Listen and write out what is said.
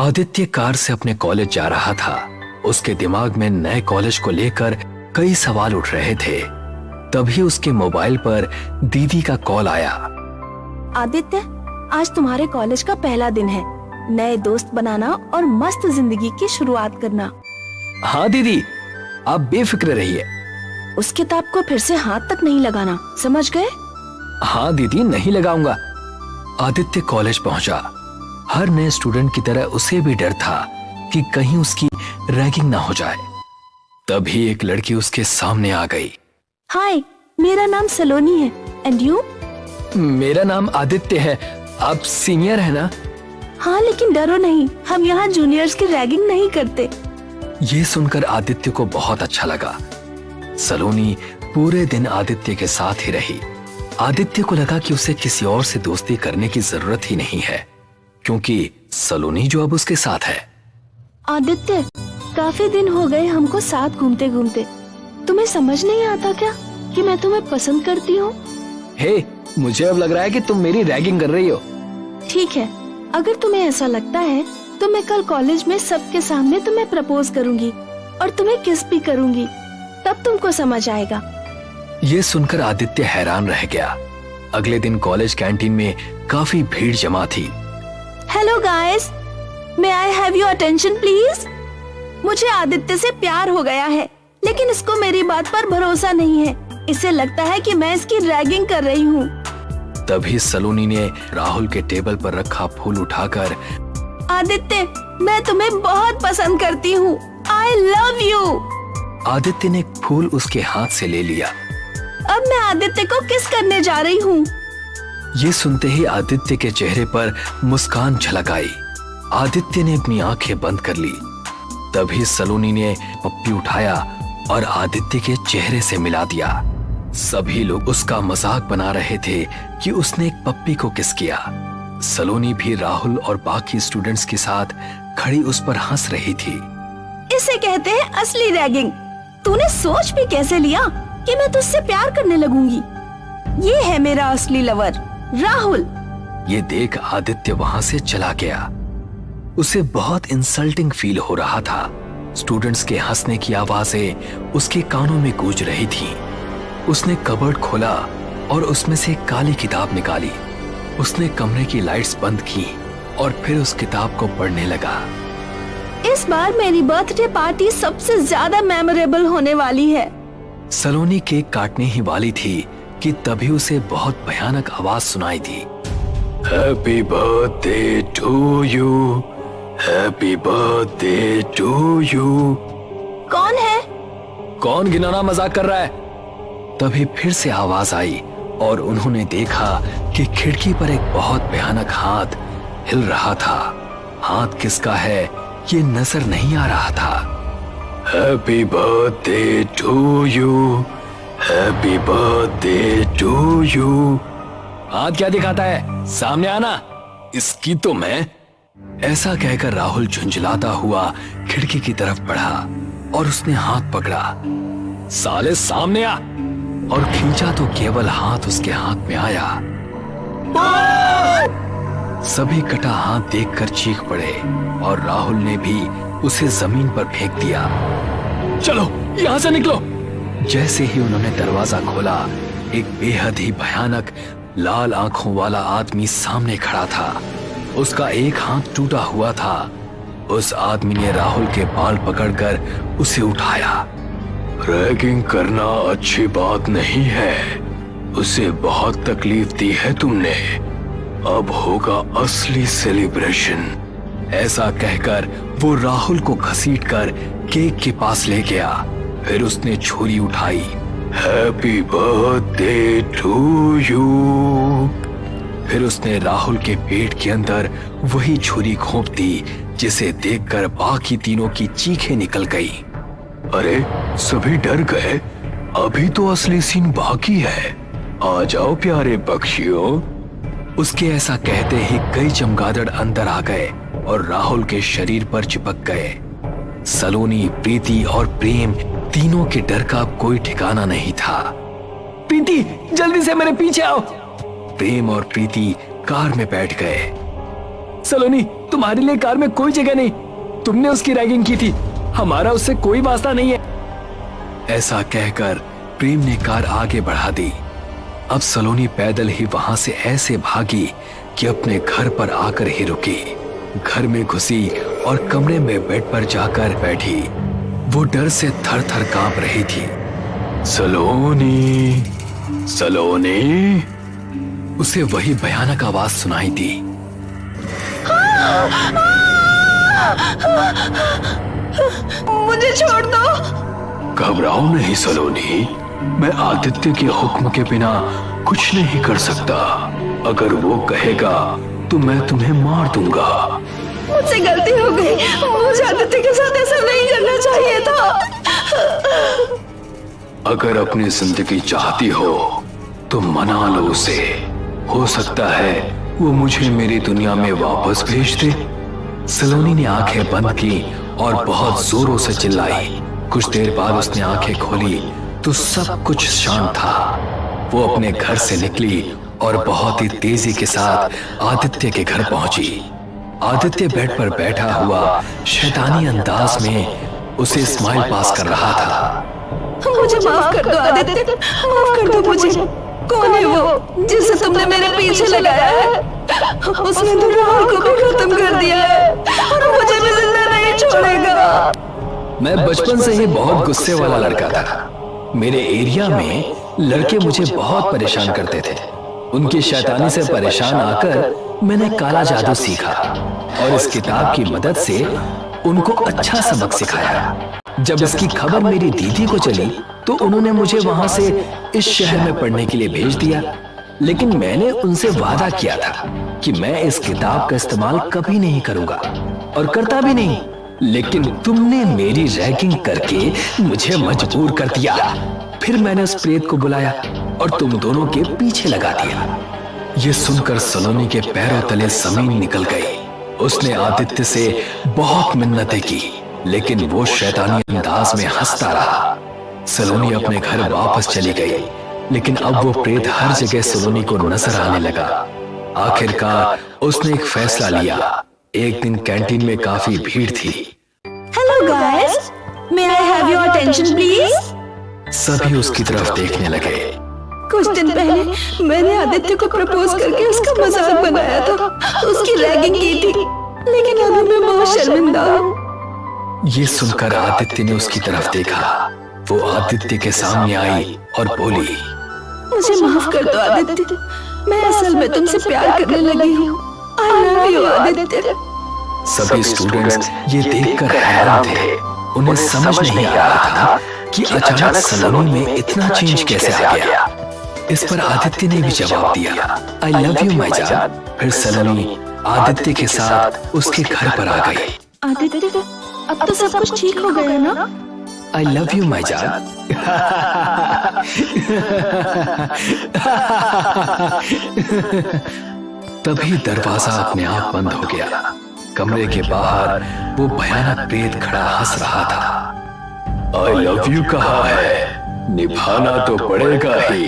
Aditya car से अपने college जा रहा था। उसके दिमाग में नए कॉलेज को लेकर कई सवाल उठ रहे थे। तभी उसके मोबाइल पर दीदी का कॉल आया। आदित्य, आज तुम्हारे कॉलेज का पहला दिन है। नए दोस्त बनाना और मस्त जिंदगी की शुरुआत करना। हाँ दीदी, आप बेफिक्र रहिए। उस किताब को फिर से हाथ तक नहीं लगाना, समझ गए? हाँ दीदी, नहीं लगाऊंगा। आदित्य कॉलेज पहुंचा। हर नए स्टूडेंट की तरह उसे भी डर था कि कहीं उसकी रैगिंग ना हो जाए। तभी एक लड़की उसके सामने आ गई। हाय, मेरा नाम सलोनी है। And you? मेरा नाम आदित्य है। आप सीनियर है ना? हाँ, लेकिन डरो नहीं, हम यहाँ जूनियर्स की रैगिंग नहीं करते। ये सुनकर आदित्य को बहुत अच्छा लगा। सलोनी पूरे दिन आदित्य के साथ ही रही। आदित्य को लगा कि उसे किसी और से दोस्ती करने की जरूरत ही नहीं है, क्योंकि सलोनी जो अब उसके साथ है। आदित्य, काफी दिन हो गए हमको साथ घूमते घूमते। तुम्हें समझ नहीं आता क्या कि मैं तुम्हें पसंद करती हूँ? हे, मुझे अब लग रहा है कि तुम मेरी रैगिंग कर रही हो। ठीक है, अगर तुम्हें ऐसा लगता है तो मैं कल कॉलेज में सबके सामने तुम्हें प्रपोज करूंगी और तुम्हें किस भी करूंगी, तब तुमको समझ आएगा। ये सुनकर आदित्य हैरान रह गया। अगले दिन कॉलेज कैंटीन में काफी भीड़ जमा थी। Hello guys, may I have your attention please? मुझे आदित्य से प्यार हो गया है, लेकिन इसको मेरी बात पर भरोसा नहीं है। इसे लगता है कि मैं इसकी रैगिंग कर रही हूँ। तभी सलोनी ने राहुल के टेबल पर रखा फूल उठाकर, आदित्य, मैं तुम्हें बहुत पसंद करती हूँ। I love you. आदित्य ने फूल उसके हाथ से ले लिया। अब मैं आदित्य को किस करने जा रही हूँ। ये सुनते ही आदित्य के चेहरे पर मुस्कान झलक आई। आदित्य ने अपनी आंखें बंद कर ली। तभी सलोनी ने पप्पी उठाया और आदित्य के चेहरे से मिला दिया। सभी लोग उसका मजाक बना रहे थे कि उसने एक पप्पी को किस किया। सलोनी भी राहुल और बाकी स्टूडेंट्स के साथ खड़ी उस पर हंस रही थी। इसे कहते हैं असली रैगिंग। तूने सोच भी कैसे लिया कि मैं तुझसे प्यार करने लगूंगी? ये है मेरा असली लवर, राहुल। ये देख आदित्य वहां से चला गया। उसे बहुत इंसल्टिंग फील हो रहा था। स्टूडेंट्स के हंसने की आवाजें उसके कानों में गूंज रही थी। उसने कबर्ड खोला और उसमें से एक काली किताब निकाली। उसने कमरे की लाइट्स बंद की और फिर उस किताब को पढ़ने लगा। इस बार मेरी बर्थडे पार्टी सबसे ज्यादा मेमोरेबल होने वाली है। सलोनी केक काटने ही वाली थी कि तभी उसे बहुत भयानक आवाज सुनाई दी। Happy birthday to you, happy birthday to you. कौन है? कौन घिनौना मजाक कर रहा है? तभी फिर से आवाज आई और उन्होंने देखा कि खिड़की पर एक बहुत भयानक हाथ हिल रहा था। हाथ किसका है ये नजर नहीं आ रहा था। Happy birthday to you, happy birthday to you. हाथ क्या दिखाता है? सामने आना, इसकी तो मैं। ऐसा कहकर राहुल झुंझलाता हुआ खिड़की की तरफ बढ़ा और उसने हाथ पकड़ा। साले सामने आ! और खींचा तो केवल हाथ उसके हाथ में आया। सभी कटा हाथ देखकर चीख पड़े और राहुल ने भी उसे जमीन पर फेंक दिया। चलो यहां से निकलो। जैसे ही उन्होंने दरवाजा खोला, एक बेहद ही भयानक लाल आंखों वाला आदमी सामने खड़ा था। उसका एक हाथ टूटा हुआ था। उस आदमी ने राहुल के बाल पकड़कर उसे उठाया। रैगिंग करना अच्छी बात नहीं है। उसे बहुत तकलीफ दी है तुमने। अब होगा असली सेलिब्रेशन। ऐसा कहकर वो राहुल को घसीटकर केक के पास ले गया। फिर उसने छुरी उठाई। Happy birthday to you. फिर उसने राहुल के पेट के अंदर वही छुरी घोंप दी, जिसे देखकर बाकी तीनों की चीखें निकल गई। अरे सभी डर गए, अभी तो असली सीन बाकी है। आ जाओ प्यारे पक्षियों। उसके ऐसा कहते ही कई चमगादड़ अंदर आ गए और राहुल के शरीर पर चिपक गए। सलोनी, प्रीति और प्रेम तीनों के डर का कोई ठिकाना नहीं था। प्रीति, जल्दी से मेरे पीछे आओ। प्रेम और प्रीति कार में बैठ गए। सलोनी, तुम्हारे लिए कार में कोई जगह नहीं। तुमने उसकी रैगिंग की थी, हमारा उससे कोई वास्ता नहीं है। ऐसा कहकर प्रेम ने कार आगे बढ़ा दी। अब सलोनी पैदल ही वहां से ऐसे भागी कि अपने घर पर आकर ही रुकी। घर में घुसी और कमरे में बेड पर जाकर बैठी। वो डर से थर थर कांप रही थी। सलोनी, सलोनी, उसे वही भयानक आवाज सुनाई दी। मुझे छोड़ दो। घबराओ नहीं सलोनी, मैं आदित्य के हुक्म के बिना कुछ नहीं कर सकता। अगर वो कहेगा तो मैं तुम्हें मार दूंगा। मुझसे गलती हो गई, मुझे आदित्य के साथ ऐसा नहीं करना चाहिए था। अगर अपनी जिंदगी चाहती हो तो मना लो उसे। हो सकता है वो मुझे मेरी दुनिया में वापस भेज दे। सलोनी ने आंखें बंद की और बहुत जोरों से चिल्लाई। कुछ देर बाद उसने आंखें खोली तो सब कुछ शांत था। वो अपने घर से निकली और बहुत ही तेजी के साथ आदित्य के घर पहुंची। आदित्य बेड पर बैठा हुआ शैतानी अंदाज में उसे स्माइल पास कर रहा था। मुझे माफ कर दो आदित्य, माफ कर दो मुझे। कौन है वो जिसे तुमने मेरे पीछे लगाया है? उसने तो राहुल को भी खत्म कर दिया है और मुझे भी जिंदा नहीं छोड़ेगा। मैं बचपन से ही बहुत गुस्से वाला लड़का था। मेरे एरिया में लड़के मुझे बहुत परेशान करते थे। उनकी शैतानी से परेशान आकर मैंने काला जादू सीखा और इस किताब की मदद से उनको अच्छा सबक सिखाया। जब इसकी खबर मेरी दीदी को चली तो उन्होंने मुझे वहां से इस शहर में पढ़ने के लिए भेज दिया। लेकिन मैंने उनसे वादा किया था कि मैं इस किताब का इस्तेमाल कभी नहीं करूंगा और करता भी नहीं। लेकिन तुमने मेरी रैगिंग करके मुझे मजबूर कर दिया। फिर मैंने उस प्रेत को बुलाया और तुम दोनों के पीछे लगा दिया। ये सुनकर सलोनी के पैरों तले जमीन निकल गई। उसने आदित्य से बहुत मिन्नतें की, लेकिन वो शैतानी अंदाज में हंसता रहा। सलोनी अपने घर वापस चली गई, लेकिन अब वो प्रेत हर जगह सलोनी को नजर आने लगा। आखिरकार उसने एक फैसला लिया। एक दिन कैंटीन में काफी भीड़ थी। Hello guys, may I have your attention please? सभी उसकी तरफ देखने लगे। कुछ दिन पहले मैंने आदित्य को प्रपोज करके उसका मजाक बनाया था, उसकी रैगिंग की थी, लेकिन अभी मैं बहुत शर्मिंदा हूँ। ये सुनकर आदित्य ने उसकी तरफ देखा। वो आदित्य के सामने आई और बोली, मुझे माफ कर दो आदित्य, मैं असल में तुमसे प्यार करने लगी हूँ। I love you Aditya. सभी स्टूडेंट्स ये देखकर हैरान थे। उन्हें समझ नहीं आ रहा था कि अचानक सलोनी में इतना चेंज कैसे आ गया। इस पर आदित्य ने भी जवाब दिया, आई लव यू माई जान। फिर सलोनी आदित्य के साथ उसके घर पर आ गई। आदित्य, अब तो सब कुछ ठीक हो गया ना? आई लव यू माई जान। तभी दरवाजा अपने आप बंद हो गया। कमरे के बाहर वो भयानक प्रेत खड़ा हंस रहा था। आई लव यू कहा है, निभाना तो पड़ेगा ही।